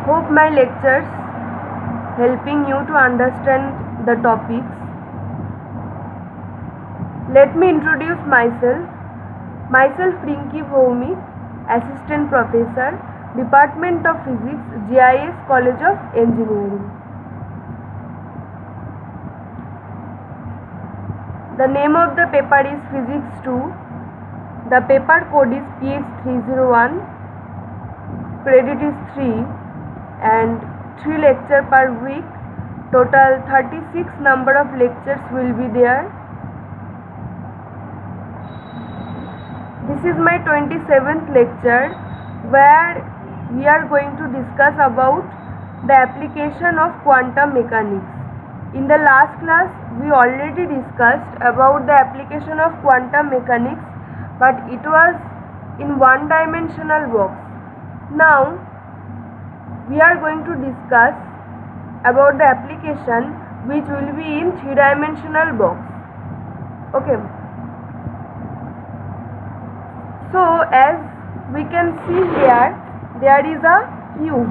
Hope my lectures helping you to understand the topics. Let me introduce myself. Myself Rinki Bhoumik, Assistant Professor, Department of Physics, GIS College of Engineering. The name of the paper is Physics 2. The paper code is PH301. Credit is 3 and 3 lecture per week. Total 36 number of lectures will be there. This is my 27th lecture where we are going to discuss about the application of quantum mechanics. In the last class we already discussed about the application of quantum mechanics, but it was in one-dimensional box. Now we are going to discuss about the application which will be in three-dimensional box. Okay. So as we can see here, there is a cube.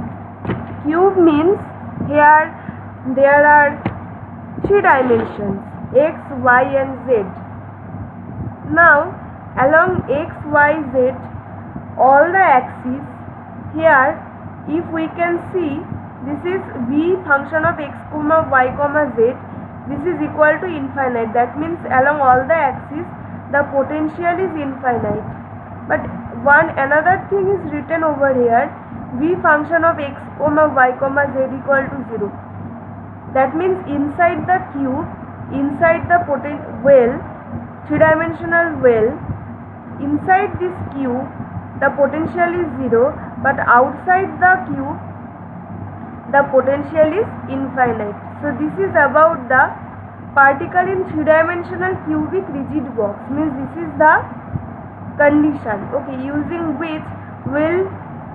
Cube means here there are 3 dimensions, x, y and z. Now along x, y, z, all the axes, here if we can see, this is v function of x comma y comma z, this is equal to infinite. That means along all the axes the potential is infinite. But another thing is written over here, v function of x comma y comma z equal to 0. That means inside the cube, inside the well, three-dimensional well, inside this cube the potential is 0, but outside the cube the potential is infinite. So this is about the particle in three-dimensional cubic rigid box, means this is the condition, okay, using which will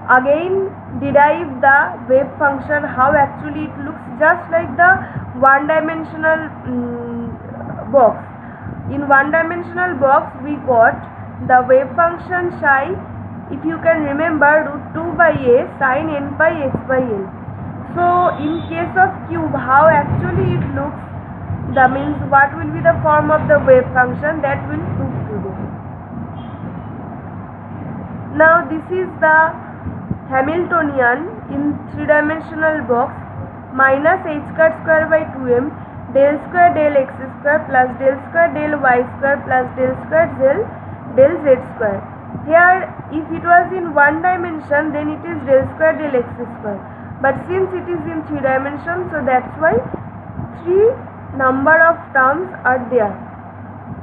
again derive the wave function, how actually it looks just like the one-dimensional box. In one-dimensional box we got the wave function psi, if you can remember, √2 by a sin n pi x by l. So in case of cube, how actually it looks, that means what will be the form of the wave function, that will prove today. Now this is the Hamiltonian in three-dimensional box, minus h square by 2m del square del x square plus del square del y square plus del square del z square. Here if it was in one dimension, then it is del square del x square, but since it is in 3 dimensions, so that's why 3 number of terms are there.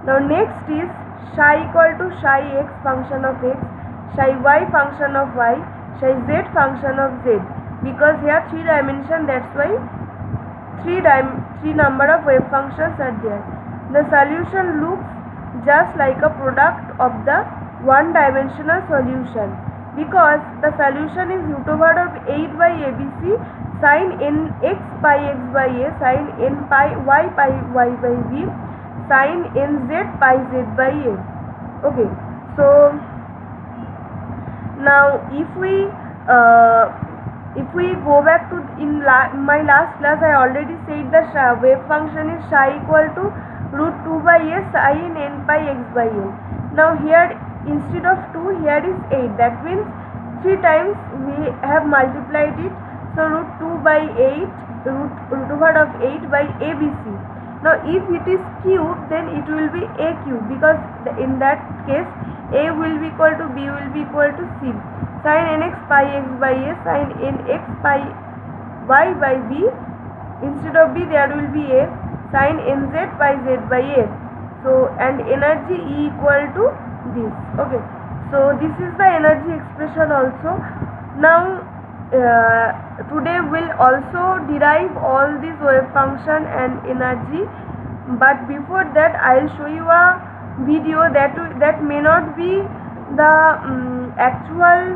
Now next is psi equal to psi x function of x, psi y function of y, psi z function of z, because here 3 dimension, that's why 3 number of wave functions are there. The solution looks just like a product of the one-dimensional solution, because the solution is root over of 8 by abc sin n x pi x by a sin n pi y pi y by b sin n z pi z by a. Okay, so now if we go back to my last class, I already said the wave function is psi equal to √2 by a sin n pi x by l. Now here instead of 2, here is 8, that means 3 times we have multiplied it, so √2 by 8, root over of 8 by abc. Now if it is cube, then it will be a cube, because in that case a will be equal to b will be equal to c, sin nx pi x by a sin nx pi y by b, instead of b there will be a sin nz pi z by a. So and energy E equal to this. Okay, so this is the energy expression also. Now today we'll also derive all these wave function and energy, but before that I'll show you a video that may not be the actual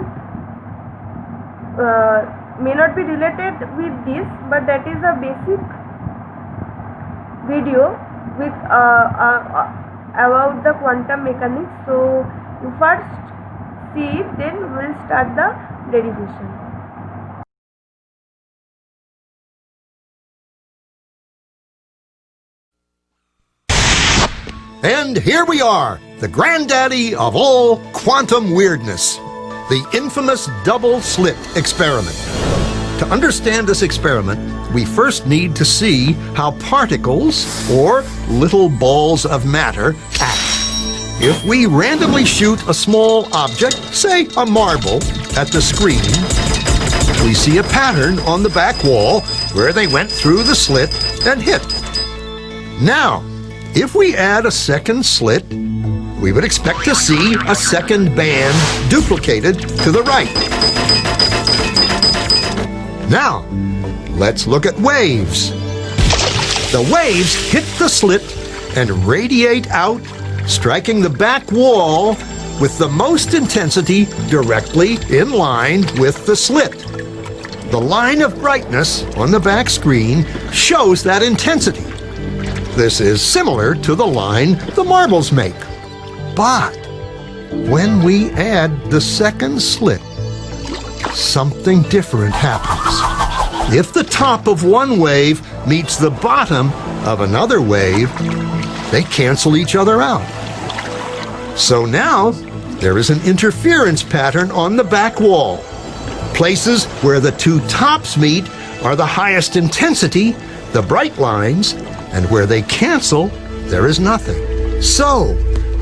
may not be related with this, but that is a basic video with about the quantum mechanics. So you first see it, then we'll start the derivation. And here we are, the granddaddy of all quantum weirdness, the infamous double-slit experiment. To understand this experiment, we first need to see how particles, or little balls of matter, act. If we randomly shoot a small object, say a marble, at the screen, we see a pattern on the back wall where they went through the slit and hit. Now, if we add a second slit, we would expect to see a second band duplicated to the right. Now, let's look at waves. The waves hit the slit and radiate out, striking the back wall with the most intensity directly in line with the slit. The line of brightness on the back screen shows that intensity. This is similar to the line the marbles make. But when we add the second slit, something different happens. If the top of one wave meets the bottom of another wave, they cancel each other out. So now there is an interference pattern on the back wall. Places where the two tops meet are the highest intensity, the bright lines, and where they cancel, there is nothing. So,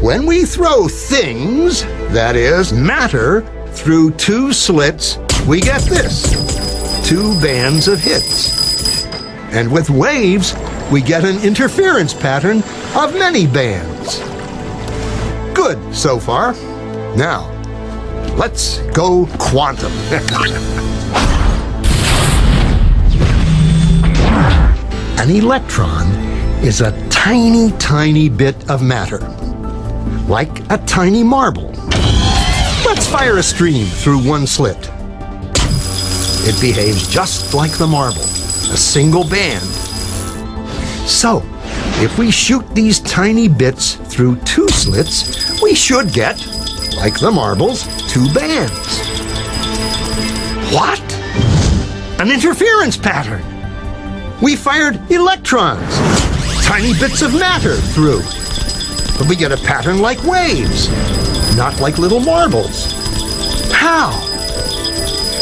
when we throw things, that is, matter, through two slits, we get this, two bands of hits. And with waves, we get an interference pattern of many bands. Good so far. Now, let's go quantum. An electron is a tiny, tiny bit of matter, like a tiny marble. Let's fire a stream through one slit. It behaves just like the marble, a single band. So, if we shoot these tiny bits through two slits, we should get, like the marbles, two bands. What? An interference pattern. We fired electrons, tiny bits of matter, through. But we get a pattern like waves, not like little marbles. How?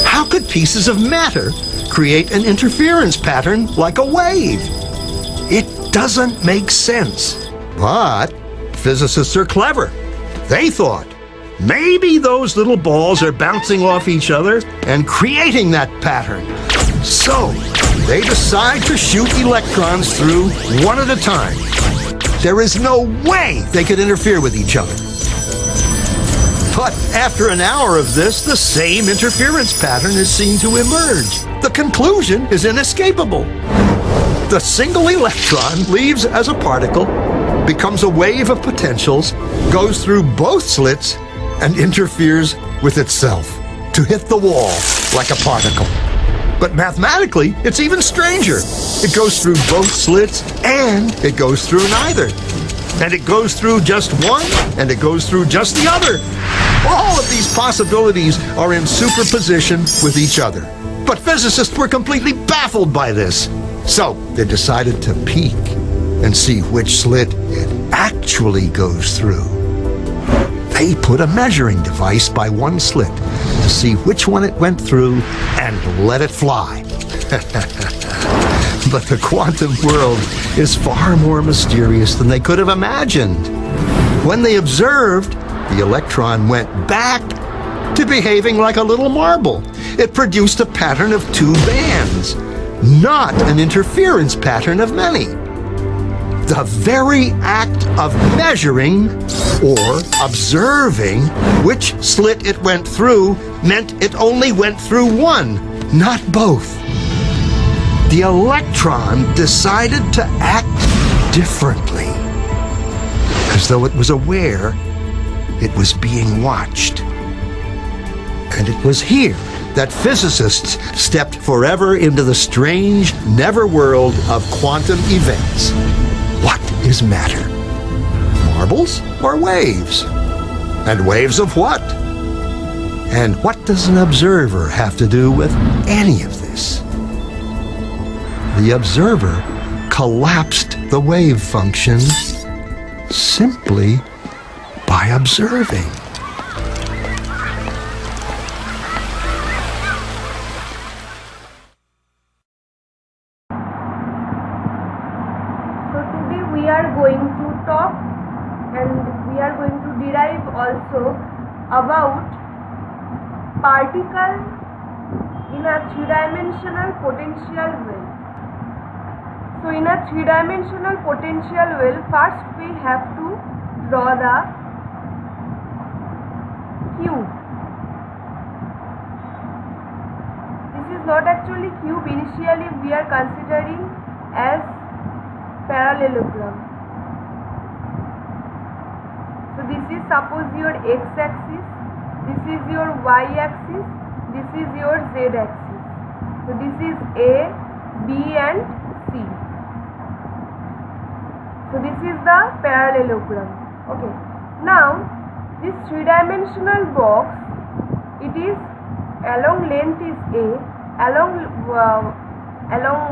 How could pieces of matter create an interference pattern like a wave? It doesn't make sense. But physicists are clever. They thought, maybe those little balls are bouncing off each other and creating that pattern. So, they decide to shoot electrons through one at a time. There is no way they could interfere with each other. But after an hour of this, the same interference pattern is seen to emerge. The conclusion is inescapable. The single electron leaves as a particle, becomes a wave of potentials, goes through both slits, and interferes with itself to hit the wall like a particle. But mathematically, it's even stranger. It goes through both slits, and it goes through neither. And it goes through just one, and it goes through just the other. All of these possibilities are in superposition with each other. But physicists were completely baffled by this. So they decided to peek and see which slit it actually goes through. They put a measuring device by one slit to see which one it went through and let it fly. But the quantum world is far more mysterious than they could have imagined. When they observed, the electron went back to behaving like a little marble. It produced a pattern of two bands, not an interference pattern of many. The very act of measuring or observing which slit it went through meant it only went through one, not both. The electron decided to act differently, as though it was aware it was being watched. And it was here that physicists stepped forever into the strange, never-world of quantum events. What is matter? Marbles or waves? And waves of what? And what does an observer have to do with any of this? The observer collapsed the wave function simply by observing. So today we are going to talk and we are going to derive also about particle in a three-dimensional potential well. So in a three-dimensional potential well, first we have to draw the cube. This is not actually cube. Initially we are considering as parallelogram. So this is suppose your x-axis, this is your y-axis, this is your z-axis. So this is A, B and C. So this is the parallelogram. Okay. Now this three-dimensional box, it is along length is A, along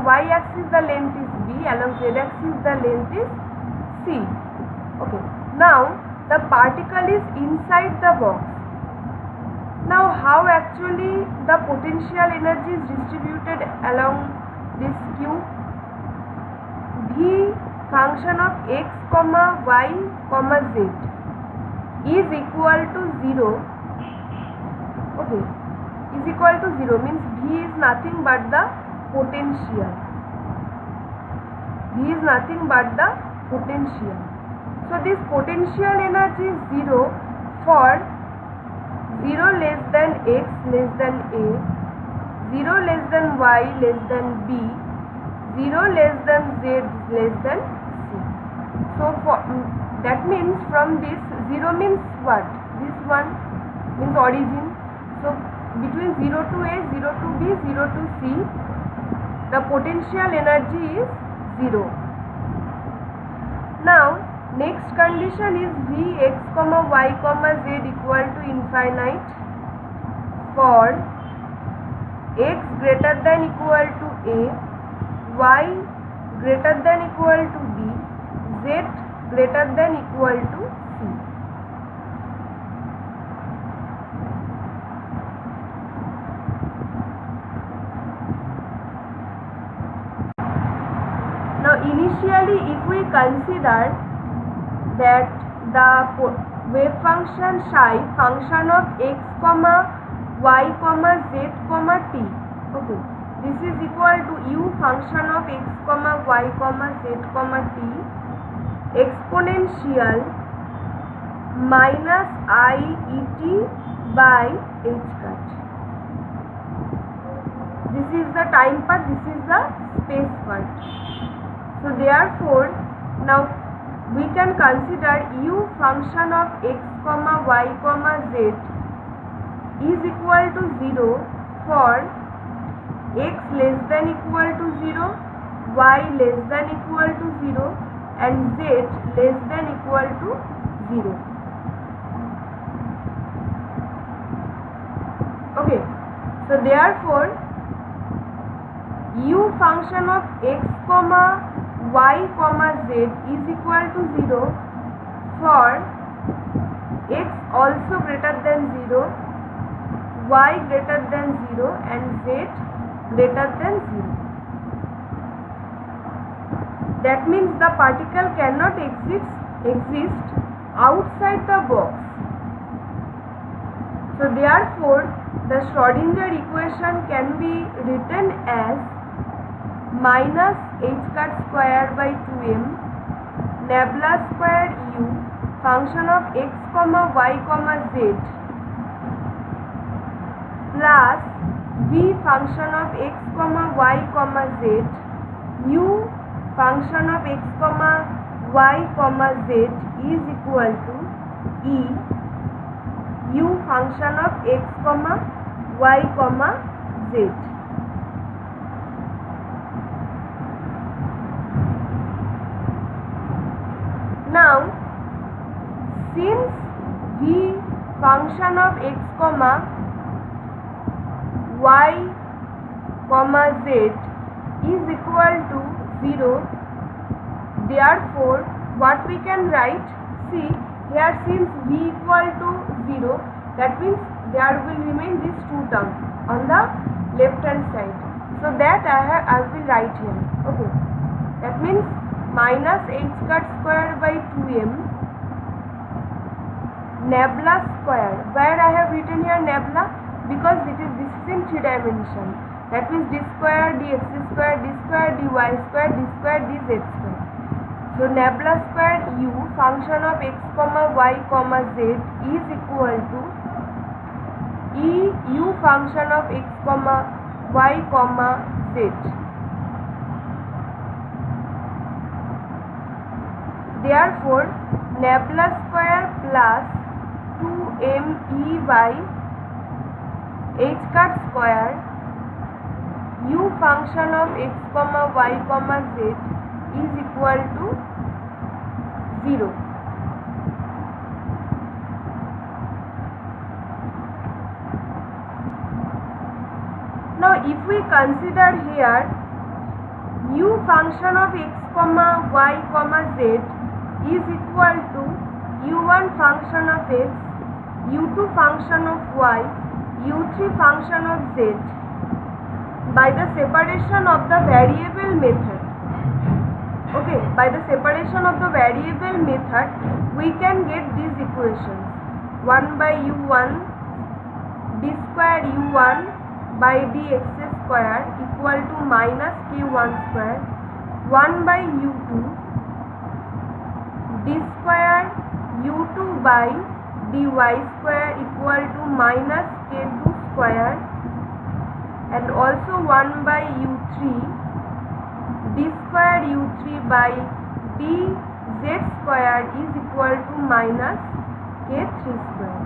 y-axis the length is B, along z-axis the length is C. Okay. Now the particle is inside the box. Now how actually the potential energy is distributed along this cube? V function of x comma y comma z is equal to 0. Okay, is equal to 0 means V is nothing but the potential. V is nothing but the potential. So this potential energy is 0 for 0 less than x less than A, 0 less than y less than B, 0 less than z less than C. So for that means from this 0 means what? This one means origin. So between 0 to A, 0 to B, 0 to C, the potential energy is 0. Now next condition is V x comma y comma z equal to infinite for x greater than equal to A, y greater than equal to B, z greater than equal to C. Now initially if we consider that the wave function psi function of x comma y comma z comma t, okay, this is equal to u function of x comma y comma z comma t exponential minus I et by h cut. This is the time part, this is the space part. So therefore now we can consider u function of x comma y comma z is equal to 0 for x less than equal to 0, y less than equal to 0 and z less than equal to 0. Okay, so therefore u function of x comma y comma z is equal to 0 for x also greater than 0, y greater than 0 and z greater than 0. That means the particle cannot exist outside the box. So therefore the Schrodinger equation can be written as minus h cut square by 2m nabla square u function of x comma y comma z plus v function of x comma y comma z u function of x comma y comma z is equal to e u function of x comma y comma z. Now since v function of x comma y comma z is equal to 0, therefore what we can write, see here, since v equal to 0, that means there will remain these two terms on the left hand side. So that I will write here. Okay, that means minus h cut square by 2m nabla square. Where I have written here nabla? Because this is in 3 dimension. That means d square, dx square, d square, dy square, d square, dz square. So nabla square u function of x comma y comma z is equal to u function of x comma y comma z. Therefore nabla square plus 2me by h cut square u function of x comma y comma z is equal to 0. Now if we consider here u function of x comma y comma z is equal to u1 function of x, u2 function of y, u3 function of z, by the separation of the variable method. Okay, by the separation of the variable method we can get these equations. 1 by u1 d square u1 by dx square equal to minus k1 square, 1 by u2 d square u2 by dy square equal to minus k2 square, and also 1 by u3 d square u3 by dz square is equal to minus k3 square,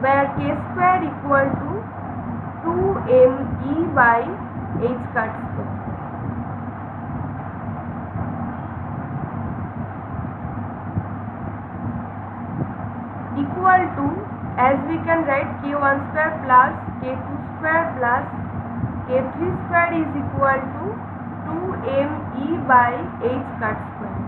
where k square equal to 2me by h cut square. Equal to, as we can write, k1 square plus k2 square plus k3 square is equal to 2me by h cut square.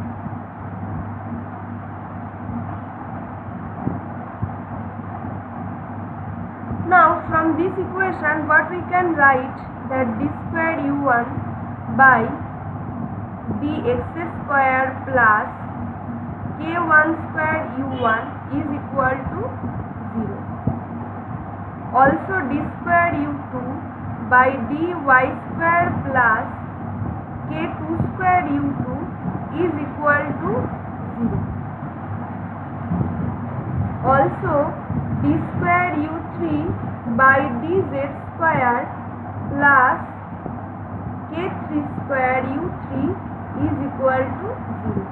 Now from this equation what we can write, that d square u1 by dx square plus k1 square u1 is equal to 0. Also d square u2 by dy square plus k2 square u2 is equal to 0. Also d square u3 by dz square plus k3 square u3 is equal to 0.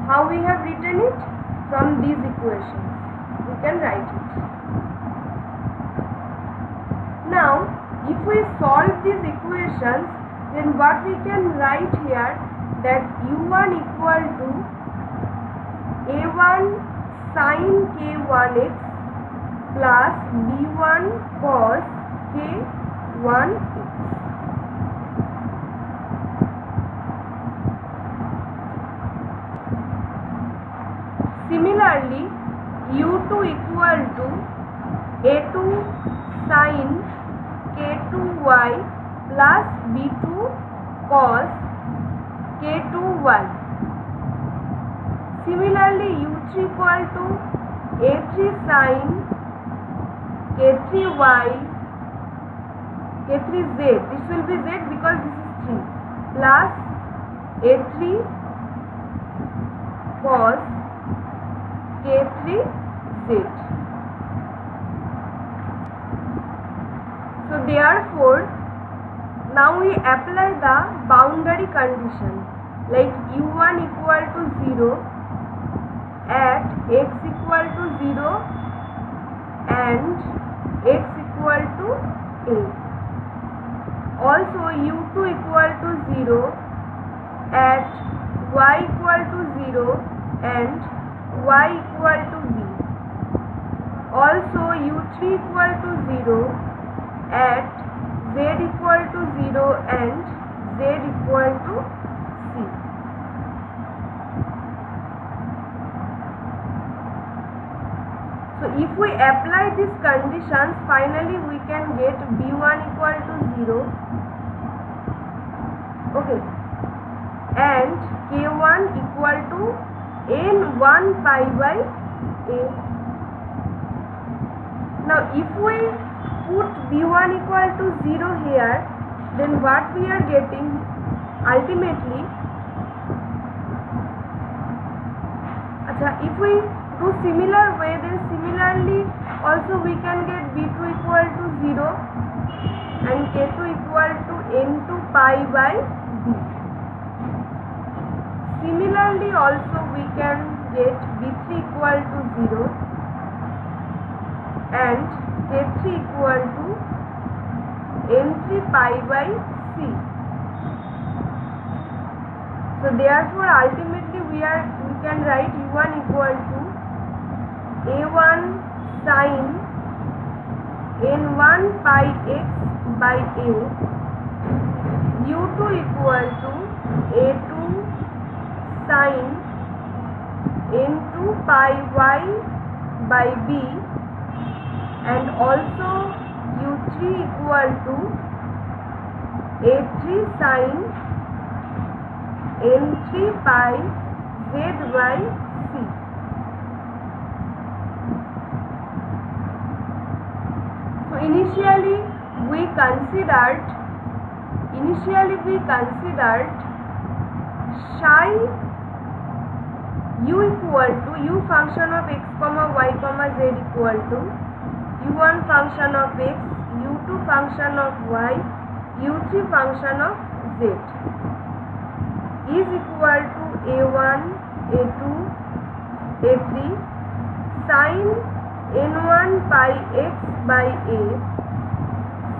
How we have written it? From these equations we can write it. Now if we solve these equations, then what we can write here, that u1 equal to a1 sin k1x plus b1 cos k1x. Similarly, u2 equal to a2 sin k2y plus b2 cos k2y. Similarly, u3 equal to a3 sin k3y, k3z, this will be z because this is 3, plus a3 cos k3z. So therefore now we apply the boundary condition, like u1 equal to 0 at x equal to 0 and x equal to a. Also u2 equal to 0 at y equal to 0 and y equal to b. Also u3 equal to 0 at z z equal to 0 and z equal to c. So if we apply these conditions, finally we can get b1 equal to 0, okay, and k1 equal to n1 pi by a. Now if we put b1 equal to 0 here, then what we are getting ultimately, if we do similar way, then similarly also we can get b2 equal to 0 and k2 equal to n2 pi by b. Similarly also we can get b3 equal to 0 and k3 equal to n3 pi by c. So therefore ultimately we can write u1 equal to a1 sin n1 pi x by a, u2 equal to a2 sin n2 pi y by b, and also u3 equal to a3 sin n3 pi z by c. So initially we considered psi u equal to u function of x comma y comma z equal to u1 function of x, u2 function of y, u3 function of z is equal to a1, a2, a3 sin n1 pi x by a,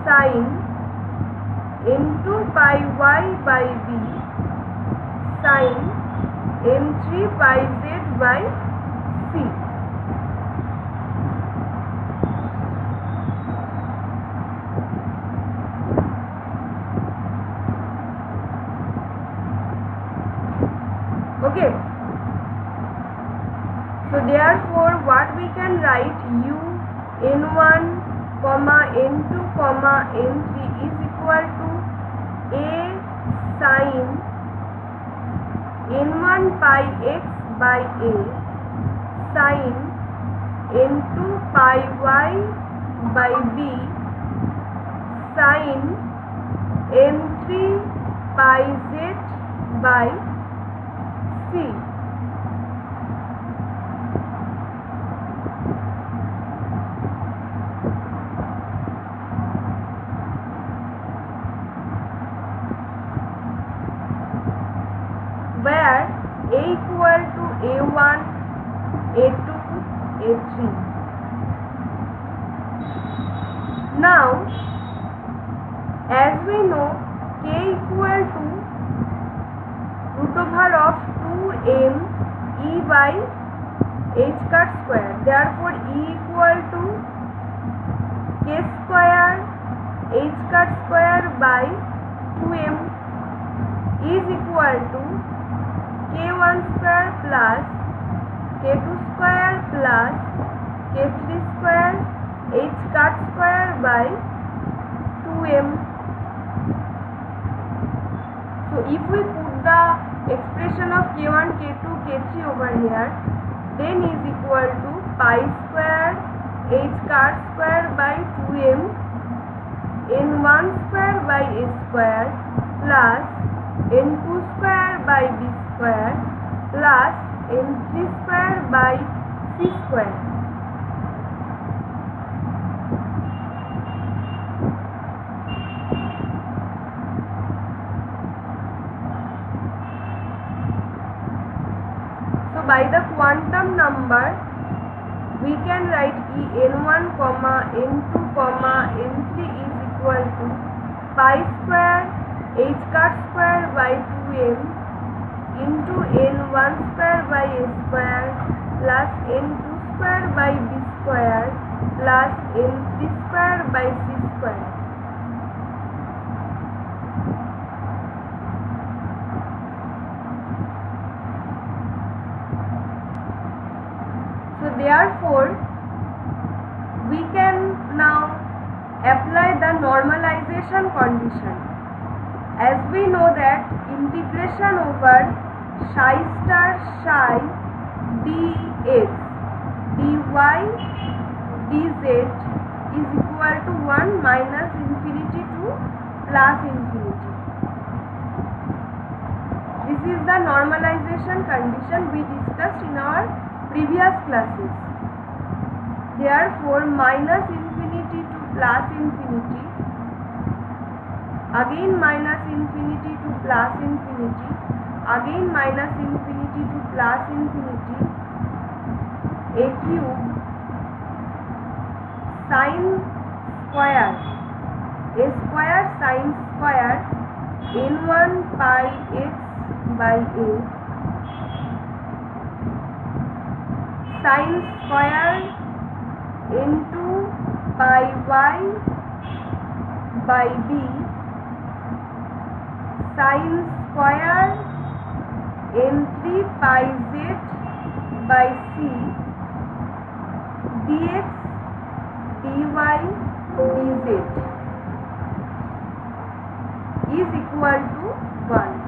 sin n2 pi y by b, sin n3 pi z by c. Okay, so therefore what we can write, u n1 comma n2 comma n3 is equal to a sin n1 pi x by a, sin n2 pi y by b, sin n3 pi z by c. Where a equal to a1, a2, a3. Now, as we know, k equal to root over of 2m e by h cut square. Therefore, e equal to k square h cut square by 2m is equal to k1 square plus k2 square plus k3 square h cut square by 2m. So if we put the expression of k1, k2, k3 over here, then is equal to pi square h cut square by 2m n1 square by a square plus n2 square by b square plus n3 square by c square. So by the quantum number we can write n1 comma n2 comma n3 is equal to pi square h cut square by 2m into n1 square by a square plus n2 square by b square plus n3 square by c square. therefore we can now apply the normalization condition. As we know that integration over psi star psi dx dy dz is equal to 1 minus infinity to plus infinity. This is the normalization condition we discussed in our previous classes. Therefore, minus infinity to plus infinity, again minus infinity to plus infinity, again minus infinity to plus infinity, a cube sin square, a square sin square n1 pi x by a sin square n2 pi y by b sin square n3 pi z by c dx dy dz is equal to 1.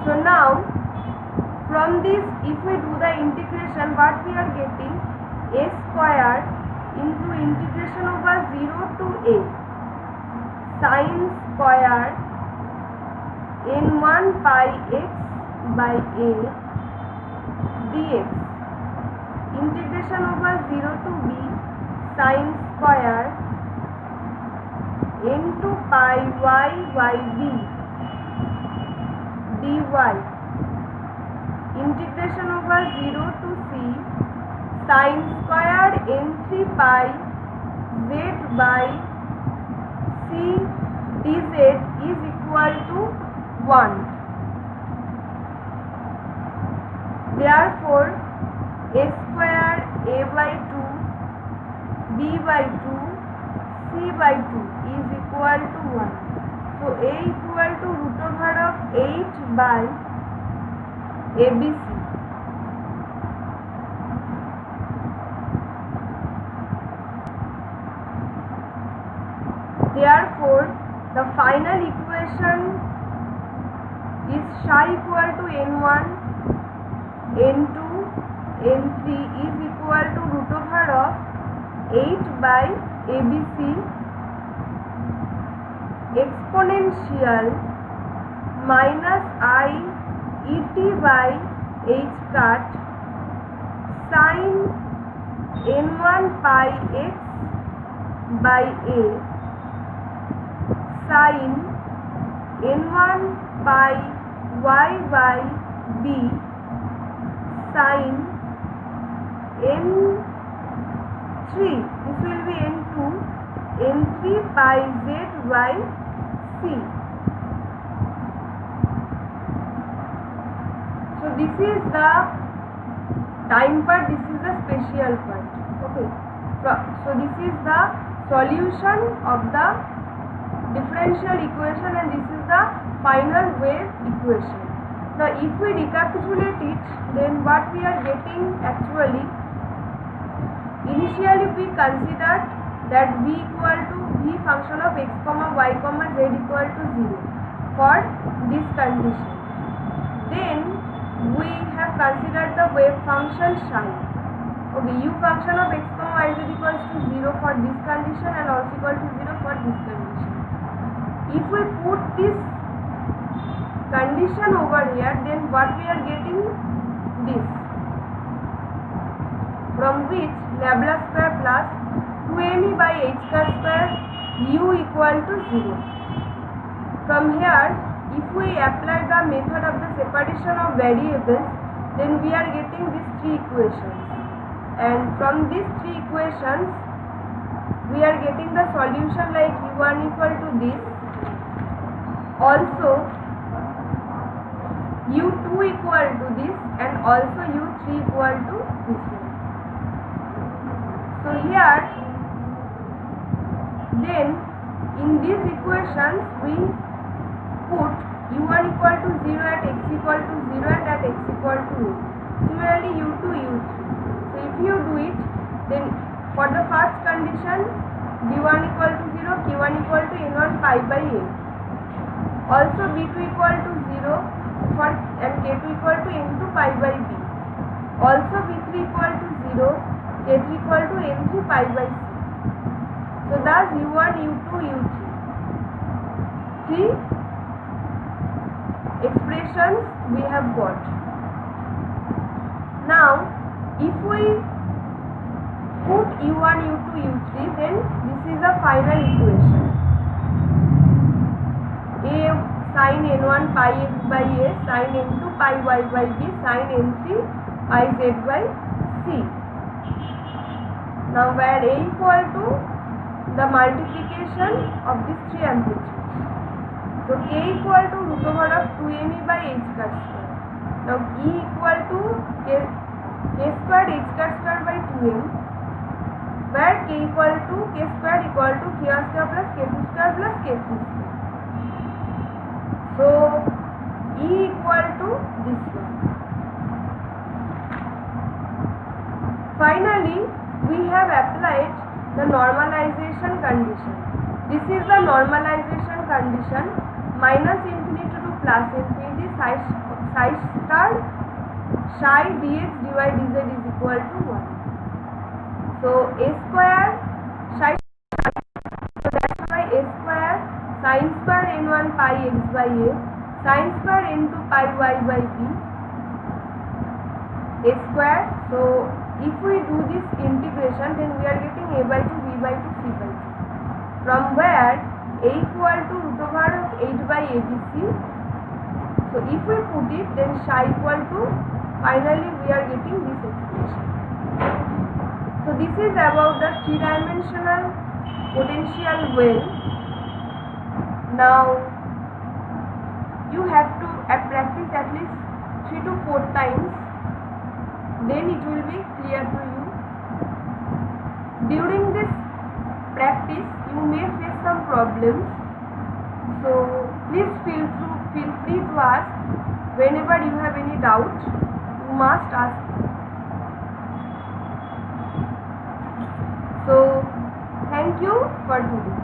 So now from this, if we do the integration, what we are getting, a square into integration over 0 to a sin square n1 pi x by a dx integration over 0 to b sin square n2 pi y by b dy integration over 0 to c sin square n3 pi z by c dz is equal to 1. Therefore, a square a by 2 b by 2 c by 2 is equal to 1. So a equal to root over of 8 by abc. Therefore, the final equation is psi equal to n1, n2, n3 is equal to root over of 8 by abc exponential minus I et by h cut sin n1 pi x by a sin n1 pi y by b sin n3, this will be n2, n3 pi z by c. So this is the time part, this is the spatial part. Okay. So this is the solution of the differential equation and this is the final wave equation. Now if we recapitulate it, then what we are getting actually, initially we considered that v equal to v function of x comma y comma z equal to 0 for this condition. Then we have considered the wave function psi. Okay, u function of x comma y z equals to 0 for this condition and also equal to 0 for this condition. If we put this condition over here, then what we are getting, this, from which Laplace square plus 2me by h square u equal to 0. From here, if we apply the method of the separation of variables, then we are getting these three equations, and from these three equations we are getting the solution like u1 equal to this, also u2 equal to this, and also u3 equal to this one. So here, then in these equations we put u1 equal to 0 at x equal to 0 and at x equal to a. Similarly u2, u3. So if you do it, then for the first condition b1 equal to 0, k1 equal to n1 pi by a. Also b2 equal to 0 for and k2 equal to n2 pi by b. Also b3 equal to 0, k3 equal to n3 pi by c. So thus u1, u2, u3. Three expressions we have got. Now if we put u1, u2, u3, then this is the final equation. A sin n1 pi x by a, sin n2 pi y by b, sin n3 pi z by c. Now where a equal to the multiplication of these three amplitudes. So k equal to root over of 2me by h square. Now e equal to k square h square by 2m, where k equal to k square equal to k1 square plus k2 square plus k3 square. So e equal to this one. Finally, we have applied the normalization condition. This is the normalization condition, minus infinity to plus infinity psi star psi dx dy dz is equal to 1. So a square psi, so that's why a square sin square n1 pi x by a, sin square n2 pi y by b, a square. So if we do this integration, then we are getting a by 2, b by 2, c by 2. From where a equal to root over of 8 by abc. So if we put it, then psi equal to, finally we are getting this expression. So this is about the three-dimensional potential well. Now you have to practice at least 3 to 4 times, then it will be clear to you. During this practice you may face some problems, so please feel free to ask. Whenever you have any doubt, you must ask. So thank you for today.